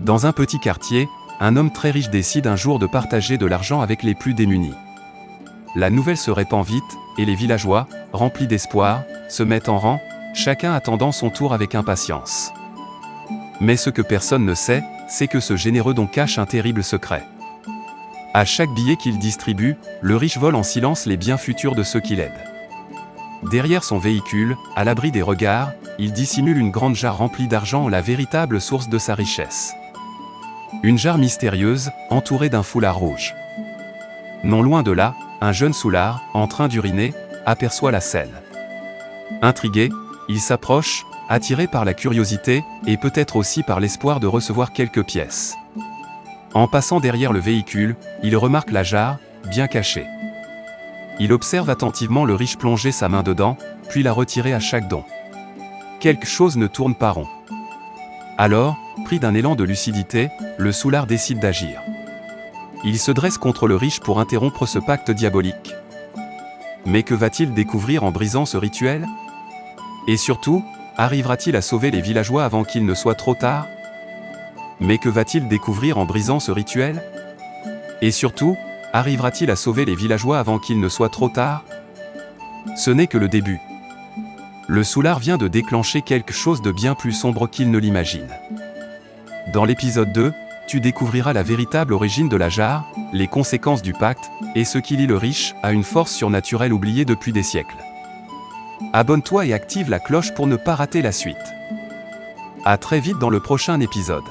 Dans un petit quartier, un homme très riche décide un jour de partager de l'argent avec les plus démunis. La nouvelle se répand vite, et les villageois, remplis d'espoir, se mettent en rang, chacun attendant son tour avec impatience. Mais ce que personne ne sait, c'est que ce généreux don cache un terrible secret. À chaque billet qu'il distribue, le riche vole en silence les biens futurs de ceux qui l'aident. Derrière son véhicule, à l'abri des regards, il dissimule une grande jarre remplie d'argent, la véritable source de sa richesse. Une jarre mystérieuse, entourée d'un foulard rouge. Non loin de là, un jeune soûlard, en train d'uriner, aperçoit la scène. Intrigué, il s'approche, attiré par la curiosité, et peut-être aussi par l'espoir de recevoir quelques pièces. En passant derrière le véhicule, il remarque la jarre, bien cachée. Il observe attentivement le riche plonger sa main dedans, puis la retirer à chaque don. Quelque chose ne tourne pas rond. Alors, pris d'un élan de lucidité, le soûlard décide d'agir. Il se dresse contre le riche pour interrompre ce pacte diabolique. Mais que va-t-il découvrir en brisant ce rituel? Et surtout, arrivera-t-il à sauver les villageois avant qu'il ne soit trop tard? Mais que va-t-il découvrir en brisant ce rituel? Et surtout, arrivera-t-il à sauver les villageois avant qu'il ne soit trop tard? Ce n'est que le début. Le soûlard vient de déclencher quelque chose de bien plus sombre qu'il ne l'imagine. Dans l'épisode 2, tu découvriras la véritable origine de la jarre, les conséquences du pacte, et ce qui lie le riche à une force surnaturelle oubliée depuis des siècles. Abonne-toi et active la cloche pour ne pas rater la suite. À très vite dans le prochain épisode.